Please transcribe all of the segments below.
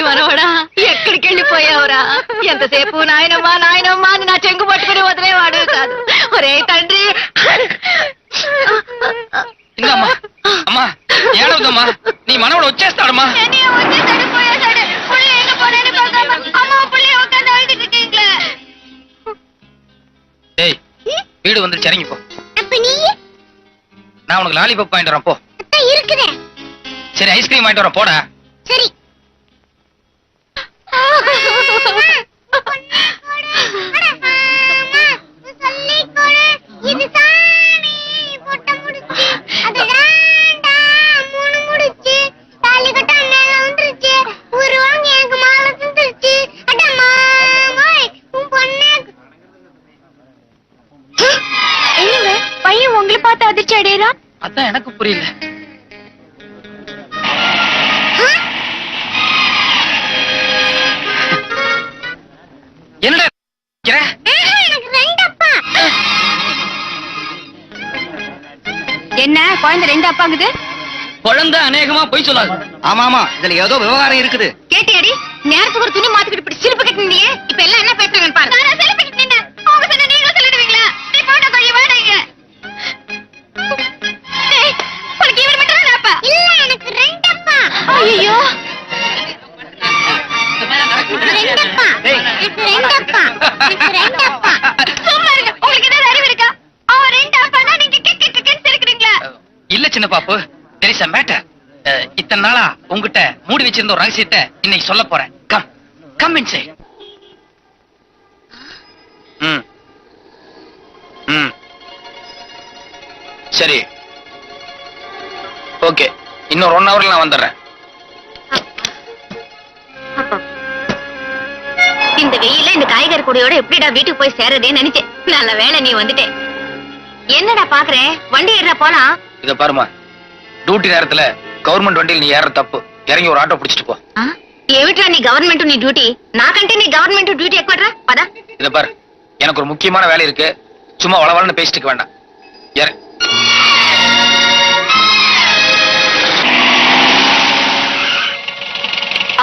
మనవడా ఎక్కడికి వెళ్ళిపోయావురా? ఎంతసేపు నాయనమ్మా నాయనమ్మా అని నా చెంగు పట్టుకుని వదిలేవాడు కాదు. ఒరే తండ్రి, అమ్మా ఏడవద్దమ్మా, నీ మనవడు వచ్చేస్తాడమ్మా. ஏய் வீடு வந்து சரிங்க போ. நான் உனக்கு லாலிபாப் வாங்கிட்டு வரேன் போ. சரி ஐஸ்கிரீம் வாங்கிட்டு வரேன் போடா. சரி. பையன் உங்களை பார்த்து அதிர்ச்சி அடையறா? அதான் எனக்கு புரியல. என்னடா என்ன குழந்தை ரெண்டு அப்பாங்குது? குழந்தை அநேகமா போய் சொல்லாது. ஆமா ஆமா, இதுல ஏதோ விவகாரம் இருக்குது. கேட்டியாடி? நேரத்துக்கு ஒரு துணி மாத்திக்கிட்டு இப்படி சிரிப்பு கட்டினீங்க. இப்ப எல்லாம் என்ன பேசுறாங்கன்னு பாரு. நான் சிரிப்பு கட்டினேன். அவங்க சொன்ன நீங்க சொல்லிடுவீங்களா? நீ போட்ட கொஞ்சம் வேணாங்க. டேய், உனக்கு இவர் மட்டும் தான் அப்பா? இல்ல, எனக்கு ரெண்டு அப்பா. ஐயோ, ரெண்டு அப்பா. எனக்கு ரெண்டு அப்பா. எனக்கு ரெண்டு அப்பா. சும்மா இருங்க. உங்களுக்கு ஏதாவது அறிவு இருக்கா? அவன் ரெண்டு அப்பானா நீங்க கிக்கு சிரிக்கிறீங்களா? இல்ல சின்ன பாப்பு, there is a matter. இத்தனை நாளா உங்ககிட்ட மூடி வச்சிருந்த ஒரு ரகசியத்தை இன்னைக்கு சொல்ல போறேன். Come come inside. சரி ஓகே, இன்னொரு 1 ஹவர்ல நான் வந்துடுறேன். இந்த வெயில இந்த காய்கறி கூடையோட எப்படிடா வீட்டுக்கு போய் சேரதேன்னு நினைச்சேன். நல்ல வேலை நீ வந்துட்டே. என்னடா பாக்குறேன்? வண்டி ஏறா போலாம். இத பாருமா, டியூட்டி நேரத்துல கவர்மெண்ட் வண்டியில் நீ ஏற தப்பு. இறங்கி ஒரு ஆட்டோ பிடிச்சிட்டு போ. ఏమిట్రా నీ గవర్నమెంట్ నీ డ్యూటీ? నాకంటే నీ గవర్నమెంట్ డ్యూటీ ఎక్కువరా? పదా. இத பாரு, எனக்கு ஒரு முக்கியமான வேலை இருக்கு. சும்மா வளவளன்னு பேசிட்டு வேண்டாம். ஏறு.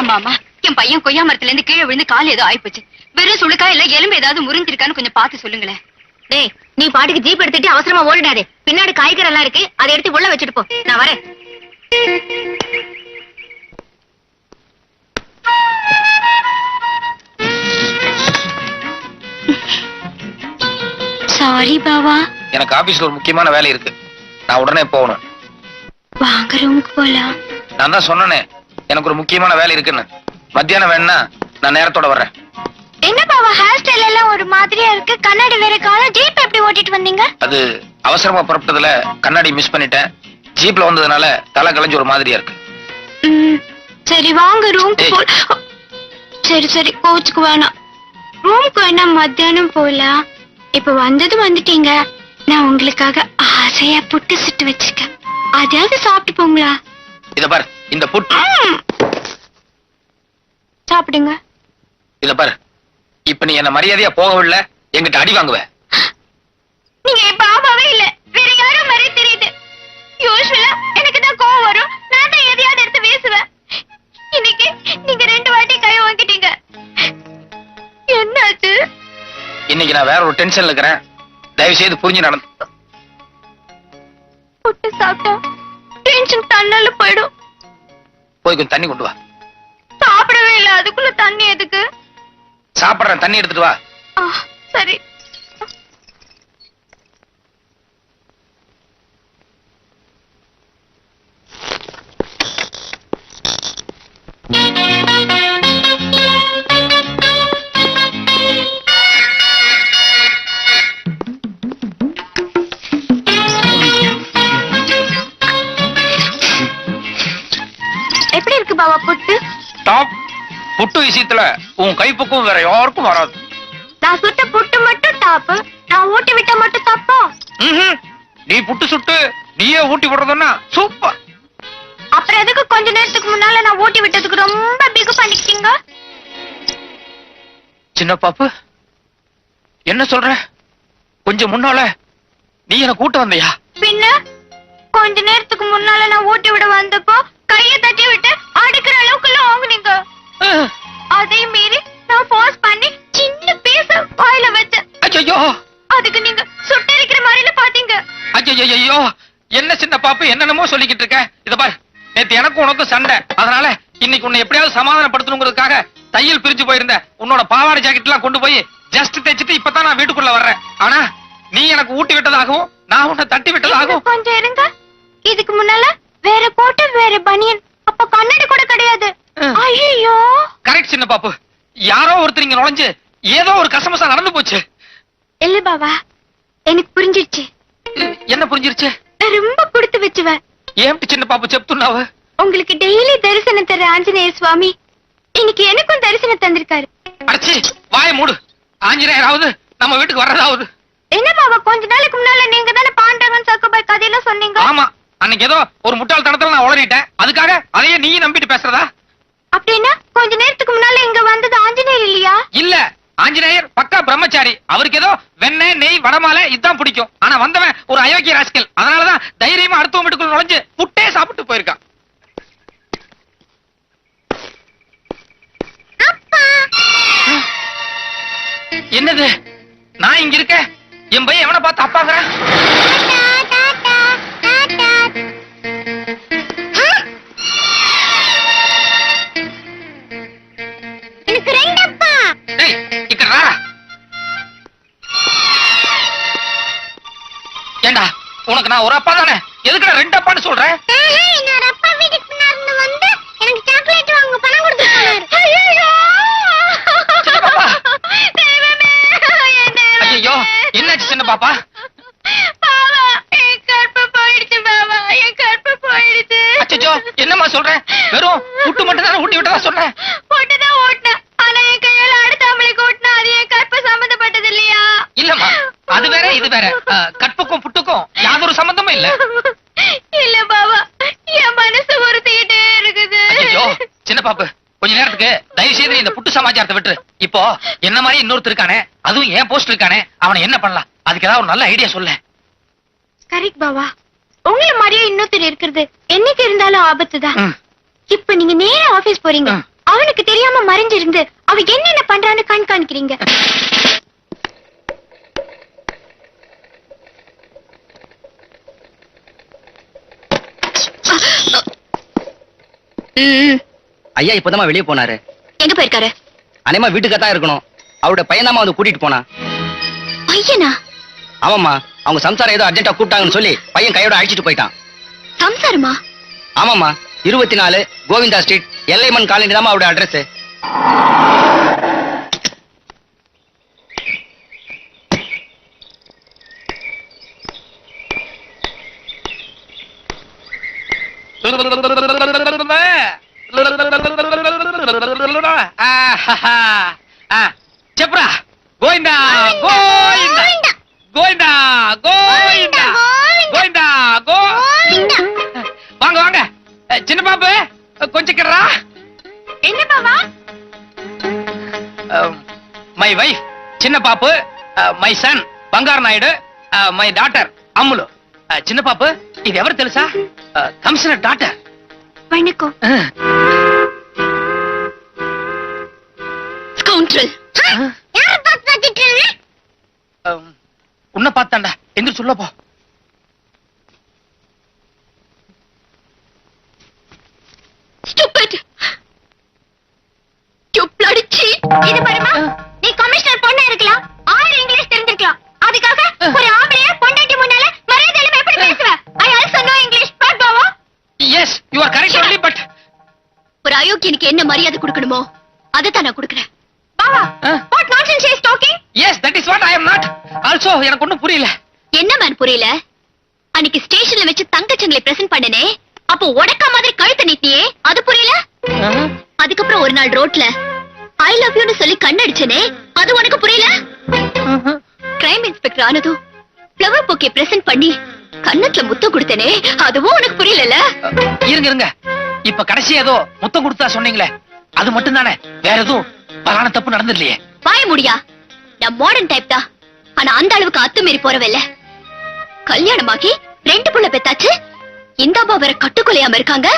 அம்மா அம்மா, என் பையன் கொய்யா மரத்துல இருந்து கீழே விழுந்து கால் ஏதோ ஆயிப்போச்சு. வெறும் சுளுக்கா இல்ல எலும்பு ஏதாவது முறிஞ்சிருக்கான்னு கொஞ்சம் பார்த்து சொல்லுங்களேன். டேய், நீ பாட்டுக்கு ஜீப் எடுத்துட்டு அவசரமா ஓடிடாதே. பின்னாடி காய்கறி எல்லாம் இருக்கு, அதை எடுத்து உள்ள வச்சுட்டு போ. நான் வரேன். சாரி பாவா, எனக்கு ஆபீஸ்ல ஒரு முக்கியமான வேலை இருக்கு. நான் உடனே போகணும். வாங்க ரூமுக்கு போலாம். நான் தான் சொன்னனே எனக்கு ஒரு முக்கியமான வேலை இருக்குன்னு. மத்தியானம் வேணா நான் நேரத்தோட வர்றேன். என்ன பாவா, ஹேர் ஸ்டைல் எல்லாம் ஒரு மாதிரியா இருக்கு. கண்ணாடி வேற காணோம். ஜீப் எப்படி ஓட்டிட்டு வந்தீங்க? அது அவசரமா புறப்பட்டதுல கண்ணாடி மிஸ் பண்ணிட்டேன். ஜீப்ல வந்ததுனால தலை கலைஞ்சு ஒரு மாதிரியா இருக்கு. சரி வாங்க ரூமுக்கு போ. சரி சரி, கோச்சுக்கு வேணாம். ரூமுக்கு வேணா மத்தியானம் போலாம். இப்ப வந்துட்டீங்க. நான் உங்களுக்காக ஆசையா புட்டு சுட்டு வச்சிருக்கேன். அதையாவது சாப்பிட்டு போங்களா? இத பாரு, இந்த புட்டு சாப்பிடுங்க. இத பாரு, இப்ப நீ என்ன மரியாதையா போகவில்லை, என்கிட்ட அடி வாங்குவ. நீங்க என் பாபாவே இல்ல, வேற யாரும் மாதிரி தெரியுது. யூசுவலா எனக்கு தான் கோவம் வரும். நான் தான் எதையாவது எடுத்து பேசுவேன். இன்னைக்கு நீங்க 2 வாட்டி கை வாங்கிட்டீங்க. என்னாச்சு? இன்னைக்கு நான் வேற ஒரு டென்ஷன்ல இருக்கிறேன். தயவு செய்து புரிஞ்சு நடந்து. புட்டு சாப்பிட்டா டென்ஷன் தன்னால போயிடும். போய் கொஞ்சம் தண்ணி கொண்டு வா. சாப்பிடவே இல்ல, அதுக்குள்ள தண்ணி எதுக்கு? சாப்பிடுறேன், தண்ணி எடுத்துட்டு வா. சரி. எப்படி இருக்கு பாவா புட்டு? டாப். புட்டு விஷயத்துல உன் கைப்பக்கும் வேற யாருக்கும் வராது. நான் சுட்ட புட்டு மட்டும் டாப், நான் ஊட்டி விட்ட மட்டும் தப்பா? நீ புட்டு சுட்டு நீயே ஊட்டி விடுறதுன்னா சூப்பர். அப்புறம் எதுக்கு கொஞ்ச நேரத்துக்கு முன்னால நான் ஊட்டி விட்டதுக்கு ரொம்ப பிகு பண்ணிக்கிட்டீங்க? சின்ன பாப்பு, என்ன சொல்ற? கொஞ்சம் முன்னால நீ என்ன கூட்ட வந்தியா? பின்ன கொஞ்ச நேரத்துக்கு முன்னால நான் ஊட்டி விட வந்தப்போ கைய தட்டி விட்டு அடிக்கிற அளவுக்கு வாங்குனீங்க. ஐயோ, என்ன சின்ன பாப்பு என்னென்னமோ சொல்லிக்கிட்டு இருக்க. இத பாரு, நேத்து எனக்கும் உனக்கும் சண்டை. அதனால இன்னைக்கு உன்னை எப்படியாவது சமாதானப்படுத்தணுங்கிறதுக்காக தையல் பிரிஞ்சு போயிருந்த உன்னோட பாவாடை ஜாக்கெட் எல்லாம் கொண்டு போய் ஜஸ்ட் தைச்சிட்டு இப்பதான் நான் வீட்டுக்குள்ள வர்றேன். ஆனா நீ எனக்கு ஊட்டி விட்டதாகவும் நான் உன்னை தட்டி விட்டதாகவும். கொஞ்சம் இருங்க. இதுக்கு முன்னால வேற கோட்டை வேற பனியன், அப்ப கண்ணாடி கூட கிடையாது. ஐயோ, கரெக்ட் சின்ன பாப்பு. யாரோ ஒருத்தர் இங்க நுழைஞ்சு ஏதோ ஒரு கசமசா நடந்து போச்சு. இல்ல பாவா, எனக்கு புரிஞ்சிருச்சு. என்ன புரிஞ்சிருச்சு? நான் ரொம்ப கொடுத்து வச்சுவேன். ஏன் சின்ன பாப்பு చెప్తున్నావు? உங்களுக்கு டெய்லி தரிசனம் தர ஆஞ்சநேய சுவாமி இன்னைக்கு எனக்கும் தரிசனம் தந்திருக்காரு. அடச்சி, வாயை மூடு. ஆஞ்சநேயராவது நம்ம வீட்டுக்கு வர்றதாவது. என்ன பாவா, கொஞ்ச நாளைக்கு முன்னால நீங்க தானே பாண்டவன் சக்குபாய் கதையெல்லாம் சொன்னீங்க. ஆமா, அன்னைக்கு ஏதோ ஒரு முட்டாள் தனத்துல நான் உளறிட்டேன். அதுக்காக அதையே நீ நம்பிட்டு பேசுறதா? அப்படின்னா கொஞ்ச நேரத்துக்கு முன்னால இங்க வந்தது ஆஞ்சநேயர் இல்லையா? இல்ல, ஆஞ்சநேயர் பக்கா பிரம்மச்சாரி. அவருக்கு ஏதோ வெண்ணெய் நெய் வடமாலை இதான் பிடிக்கும். ஆனா வந்தவன் ஒரு அயோக்கிய ராஸ்கல். அதனாலதான் தைரியமா அடுத்த வீட்டுக்குள்ள நுழைஞ்சு புட்டே சாப்பிட்டு போயிருக்கான். என்னது, நான் இங்க இருக்க, என் பையன் எவனை பார்த்து அப்பாங்கிறேன்? எனக்கு ரெண்டு அப்பா. டேய், இக்கட வாடா. ஏண்டா, உனக்கு நான் ஒரு அப்பா தானே, எதுக்குடா ரெண்டு அப்பான்னு சொல்றேன்? என்னோட அப்பா வீட்டுக்கு பின்னாடி வந்து எனக்கு சாக்லேட் வாங்க பணம் கொடுத்துட்டாரு. ஐயோ, சின்ன பாப்பா. தெய்வமே, என்ன ஐயோ, என்னாச்சு சின்ன பாப்பா? பாவா, என் கற்பு போயிடுச்சு பாவா, என் கற்பு போயிடுச்சு. அச்சச்சோ, என்னம்மா சொல்றேன்? வெறும் புட்டு மட்டும் தானே ஊட்டி விட்டதா சொன்னேன். போட்டுதான் ஓட்டினேன். ஆனா என் கையால அடுத்தாமலுக்கு ஓட்டினா அது என் கற்பு சம்பந்தப்பட்டது இல்லையா? இல்லம்மா, அது வேற இது வேற. கற்புக்கும் புட்டுக்கும் யாதொரு சம்பந்தமும் இல்ல. இல்ல பாவா, என் மனசு உறுத்திக்கிட்டே இருக்குது. ஐயோ, சின்ன பாப்பு, கொஞ்ச நேரத்துக்கு தயவு செய்து இந்த புட்டு சமாச்சாரத்தை விட்டு. இப்போ என்ன மாதிரி இன்னொருத்தர் இருக்கானே, அதுவும் ஏன் போஸ்ட் இருக்கானே, அவனை என்ன பண்ணலாம்? அதுக்கு ஏதாவது ஒரு நல்ல ஐடியா சொல்ல. கரெக்ட் பாவா, உங்களை மாதிரியே இன்னொருத்தர் இருக்கிறது என்னைக்கு இருந்தாலும் ஆபத்துதான். ம். இப்ப நீங்க நேரா ஆபீஸ் போறீங்க. ம். அவனுக்கு தெரியாம மறைஞ்சிருந்து அவ என்னென்ன பண்றான்னு கண்காணிக்கிறீங்க. ஐயா இப்பதான் வெளியே போனாரு. எங்க போயிருக்காரு? அனைமா வீட்டுக்கு தான் இருக்கணும். அவரோட பையனாமா வந்து கூட்டிட்டு போனா. பையனா? ஆமாம்மா, அவங்க சம்சாரம் ஏதோ அர்ஜென்ட்டா கூப்பிட்டாங்கன்னு சொல்லி பையன் கையோட அழைச்சிட்டு போயிட்டான். சம்சாரமா? ஆமாம்மா, 24 கோவிந்தா ஸ்ட்ரீட், எல்லைமன் காலனி தான் அவரோட அட்ரஸ். చెప్పురా. గోవిందా గోవిందా గోవిందా గోవిందా గోవిందా గో. வாங்க வாங்க, சின்ன பாப்பு கொஞ்சம் கிடறா. என்ன பாவா? மை வைஃப் சின்ன பாப்பு, மை சன் బంగారు నాయుడు, மை டாட்டர் அம்முலு. சின்ன பாப்பு, இது ఎవరు తెలుసా? Commissioner daughter. வணக்கம். ஸ்கவுண்ட்ரல். யார பார்த்து பாத்துட்டீங்க? உன்னை பார்த்தாண்டா. எந்திரிச்சு உள்ள போ. Stupid. You bloody cheat. இது பாருமா, நீ கமிஷனர் பொண்ணா இருக்கலாம், 1000 இங்கிலீஷ் தெரிஞ்சிருக்கலாம். அதுக்காக ஒரு ஆம்பளைய பொண்டாட்டி முன்னால மரியாதையில எப்படி பேசுவ? I also know English. But பாவா, yes you are correct only. But ஒரு அயோக்கியனுக்கு என்ன மரியாதை கொடுக்கணுமோ அதை தான் நான் கொடுக்கிறேன். பாவா, what nonsense she is talking? Yes that is what I am not. Also எனக்கு ஒண்ணும் புரியல. என்ன மேன் புரியல? அன்னைக்கு ஸ்டேஷன்ல வச்சு தங்கச்சங்களை பிரசன்ட் பண்ணனே, அப்போ உடக்கா மாதிரி கழுத்தை நீட்டியே, அது புரியல? அதுக்கப்புறம் ஒரு நாள் ரோட்ல ஐ லவ் யூன்னு சொல்லி கண்ணடிச்சனே, அது உனக்கு புரியல? கிரைம் இன்ஸ்பெக்டர் ஆனதும் ஃப்ளவர் பொக்கே பிரசன்ட் பண்ணி கண்ணத்துல முத்தம் கொடுத்தனே, அதுவும் உனக்கு புரியல? இருங்க இருங்க, இப்ப கடைசி ஏதோ முத்தம் கொடுத்தா சொன்னீங்களே, அது மட்டும் தானே, வேற எதுவும் பலான தப்பு நடந்துடலையே? வாய முடியா, நான் மாடர்ன் டைப் தான். ஆனா அந்த அளவுக்கு அத்துமீறி போறவில்ல. கல்யாணமாக்கி 2 புள்ள பெத்தாச்சு. இந்த அம்மா வேற கட்டுக்கொலையாம இருக்காங்க.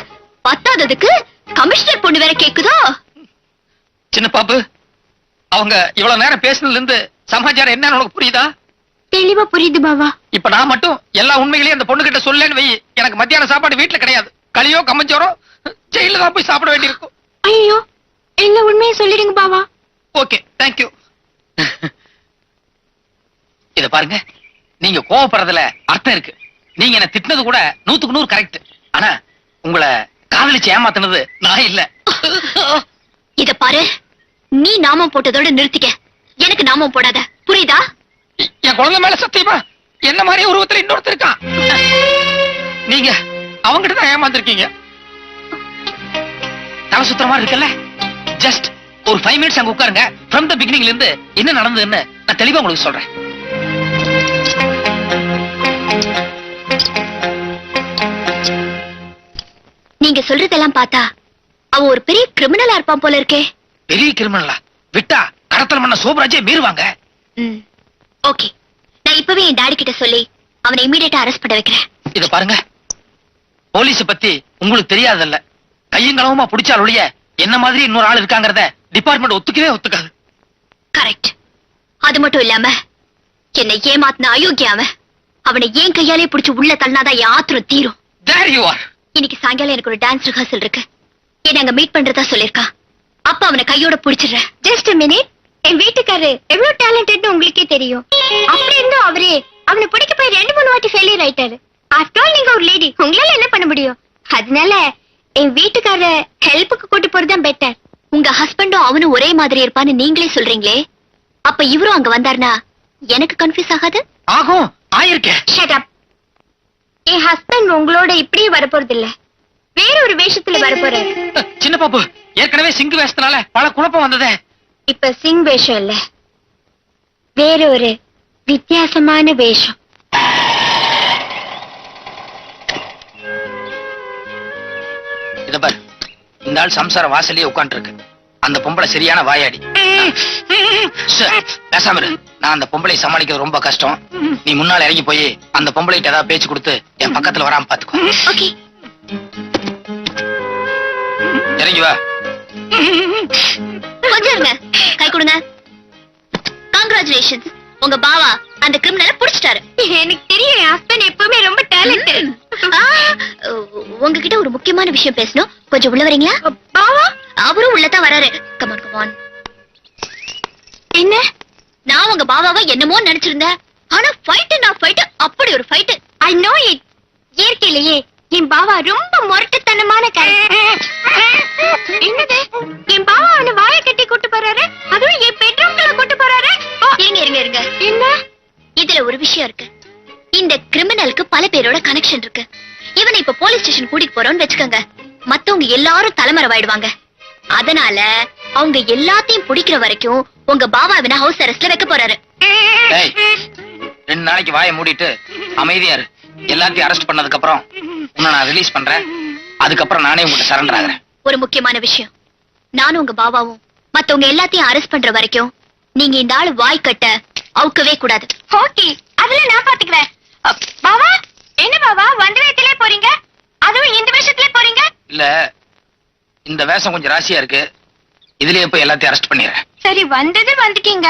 பத்தாததுக்கு கமிஷனர் பொண்ணு வேற கேக்குதோ? சின்ன பாப்பு, அவங்க இவ்வளவு நேரம் பேசுனதுல இருந்து சமாச்சாரம் என்னன்னு உனக்கு புரியுதா? தெளிவா புரியுது பாவா. இப்ப நான் மட்டும் எல்லா உண்மைகளையும் அந்த பொண்ணு கிட்ட சொல்லலன்னு வை, எனக்கு மத்தியான சாப்பாடு வீட்டுல கிடையாது. களியோ கம்மஞ்சோரோ ஜெயில தான் போய் சாப்பிட வேண்டியிருக்கும். ஐயோ, எல்லா உண்மையும் சொல்லிடுங்க பாவா. Okay, thank you. இத பாருங்க, நீங்க கோவப்படுறதுல அர்த்தம் இருக்கு. நீங்க என்ன திட்டினது கூட 100க்கு 100 கரெக்ட். ஆனா உங்களை காதலிச்சு ஏமாத்துனது நான் இல்ல. இத பாரு, நீ நாமம் போட்டதோட நிறுத்திக்க. எனக்கு நாமம் போடாத, புரியுதா? என் குழந்தை மேல சத்தியமா என்ன மாதிரி உருவத்துல இன்னொருத்தர் இருக்கான். நீங்க அவங்கிட்ட தான் ஏமாந்துருக்கீங்க. தலை சுத்துற மாதிரி இருக்குல்ல? ஜஸ்ட் ஒரு 5 மினிட்ஸ் அங்க உட்காருங்க. ஃப்ரம் த பிகினிங்ல இருந்து என்ன நடந்ததுன்னு நான் தெளிவா உங்களுக்கு சொல்றேன். நீங்க சொல்றதெல்லாம் பார்த்தா அவ ஒரு பெரிய கிரிமினலா இருப்பான் போல இருக்கே. பெரிய கிரிமினலா? விட்டா கடத்தல் பண்ண சோபராஜே மீறுவாங்க. ஓகே, நான் இப்பவே என் டாடி கிட்ட சொல்லி அவனை இமிடியேட்டா அரெஸ்ட் பண்ண வைக்கிறேன். இத பாருங்க, போலீஸ பத்தி உங்களுக்கு தெரியாதல்ல. கையங்களவுமா பிடிச்சால் ஒழிய என்ன மாதிரி இன்னொரு ஆள் இருக்காங்கறத டிபார்ட்மெண்ட் ஒத்துக்காது. கரெக்ட். அது மட்டும் இல்லாம என்னை ஏமாத்தின அயோக்கிய அவனை ஏன் கையாலே பிடிச்சு உள்ள தள்ளினாதான் என் ஆத்திரம் தீரும். There you are. இன்னைக்கு சாயங்காலம் எனக்கு ஒரு டான்ஸ் ரிஹர்சல் இருக்கு. என்ன அங்க மீட் பண்றதா சொல்லிருக்கான். அப்ப அவனை கையோட பிடிச்சிடுறேன். Just minute. என் வீட்டுக்காரரு எவ்வளவு டேலண்டட்னு உங்களுக்கே தெரியும். அப்படி இருந்தும் அவரே அவனை பிடிக்க போய் 2-3 வாட்டி ஃபெயிலியர் ஆயிட்டாரு. ஆஃப்டர் ஆல் நீங்க ஒரு லேடி, உங்களால என்ன பண்ண முடியும்? அதனால என் வீட்டுக்காரர ஹெல்ப்புக்கு கூட்டி போறதுதான் பெட்டர். உங்க ஹஸ்பண்டும் அவனும் ஒரே மாதிரி இருப்பான்னு நீங்களே சொல்றீங்களே, அப்ப இவரும் அங்க வந்தாருனா எனக்கு கன்ஃபியூஸ் ஆகாது? ஆகும், ஆயிருக்கேன். Shut up. என் ஹஸ்பண்ட் உங்களோட இப்படியே வரப்போறது இல்ல, வேற ஒரு வேஷத்துல வரப்போறாரு. சின்ன பாப்பு, ஏற்கனவே சிங்கு வேஷத்தினால பல குழப்பம் வந்ததே. இப்ப சிங் வேஷம் இல்ல, வேற ஒரு வித்தியாசமான வேஷம். இத பாரு, இந்த ஆள் சம்சார வாசலையே உட்கார்ந்து இருக்கு. அந்த பொம்பளை சரியான வாயாடி. பேசாம இரு. நான் அந்த பொம்பளை சமாளிக்கிறது ரொம்ப கஷ்டம். நீ முன்னால இறங்கி போய் அந்த பொம்பளைகிட்ட ஏதாவது பேச்சு கொடுத்து என் பக்கத்துல வராம பாத்துக்கோ. ஓகே, இறங்கி வா. கொஞ்சம் இருங்க, கை கொடுங்க. கங்க்ராச்சுலேஷன்ஸ், உங்க பாவா அந்த கிரிமினலை புடிச்சிட்டாரு. எனக்கு தெரியும், என் ஹஸ்பண்ட் எப்பவுமே ரொம்ப டேலண்டட். உங்ககிட்ட ஒரு முக்கியமான விஷயம் பேசணும், கொஞ்சம் உள்ள வரீங்களா? பாவா அவரும் உள்ளதான் வராரு. Come on come on. என்ன? நான் உங்க பாவாவை என்னமோ நினைச்சிருந்தேன். ஆனா ஃபைட் அப்படி ஒரு ஃபைட். I know it. இயற்கையிலேயே என் பாவா ரொம்ப முரட்டுத்தனமான கேரக்டர். என்னது, என் பாவா அவனை வாயை கட்டி கூட்டு போறாரு, அதுவும் என் பெட்ரூம்குள்ள கூட்டு போறாரு. இருங்க. என்ன? இதுல ஒரு விஷயம் இருக்கு. இந்த கிரிமினலுக்கு பல பேரோட கனெக்ஷன் இருக்கு. இவனை இப்ப போலீஸ் ஸ்டேஷன் கூட்டிட்டு போறோம்னு வெச்சுக்கோங்க, மத்தவங்க எல்லாரும் தலைமறைவாயிடுவாங்க. அதனால அவங்க எல்லாத்தையும் பிடிக்கிற வரைக்கும் உங்க பாவா இவனை ஹவுஸ் அரெஸ்ட்ல வைக்க போறாரு. 2 நாளைக்கு வாயை மூடிட்டு அமைதியா இரு. எல்லாத்தையும் அரெஸ்ட் பண்ணதுக்கு அப்புறம் உன்னை நான் ரிலீஸ் பண்றேன். அதுக்கப்புறம் நானே உங்ககிட்ட சரண்டர் ஆகுறேன். ஒரு முக்கியமான விஷயம், நானும் உங்க பாவாவும் மத்தவங்க எல்லாத்தையும் அரெஸ்ட் பண்ற வரைக்கும் நீங்க இந்த ஆளு வாய் கட்ட அவுக்கவே கூடாது. ஓகே, அதுல நான் பாத்துக்கிறேன். பாவா, என்ன பாவா வந்த வேகத்திலே போறீங்க, அதுவும் இந்த வேஷத்திலே போறீங்க? இல்ல, இந்த வேஷம் கொஞ்சம் ராசியா இருக்கு. இதுலயே போய் எல்லாத்தையும் அரெஸ்ட் பண்ணிடுறேன். சரி, வந்தது வந்துட்டீங்க.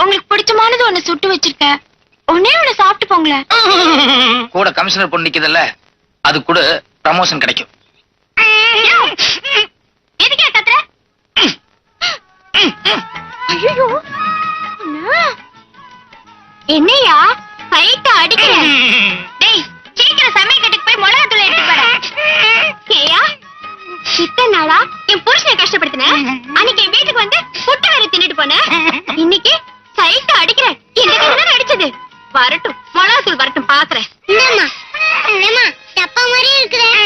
உங்களுக்கு பிடிச்சமானது ஒண்ணு சுட்டு வச்சிருக்கேன், ஒன்னே ஒண்ணு சாப்பிட்டு போங்களேன். கூட கமிஷனர் பொண்ணு நிக்குதுல்ல, அது கூட ப்ரமோஷன் கிடைக்கும். எதுக்கே கத்துற? ஐயோ, என்னையா ஃபைட் அடிக்கிறேன்? டேய், சீக்கிரம் சமையல் கட்டுக்கு போய் மிளகாத்தூள் எடுத்து வர. ஏயா, இத்தனை நாளா என் புருஷனை கஷ்டப்படுத்தினேன். அன்னைக்கு என் வீட்டுக்கு வந்து புட்டு வேற தின்னுட்டு போனேன். இன்னைக்கு ஃபைட் அடிக்கிறேன். இந்த கண்ணு அடிச்சது வரட்டும், மிளகாத்தூள் வரட்டும், பாக்குறேன். அப்பா மாதிரி இருக்கிறேன்.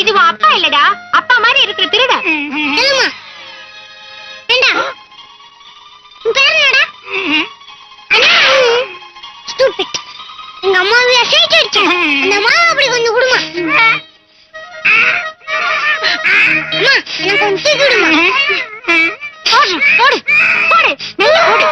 இது உன் அப்பா இல்லடா, அப்பா மாதிரி இருக்கிற திருட. எங்க அம்மாவை அசைச்சு அடிச்சேன். அந்த அம்மா அப்படி கொஞ்சம் கொடுமா. எனக்கு கொஞ்சம் கொடுமா. போடு போடு போடு, நல்லா போடு.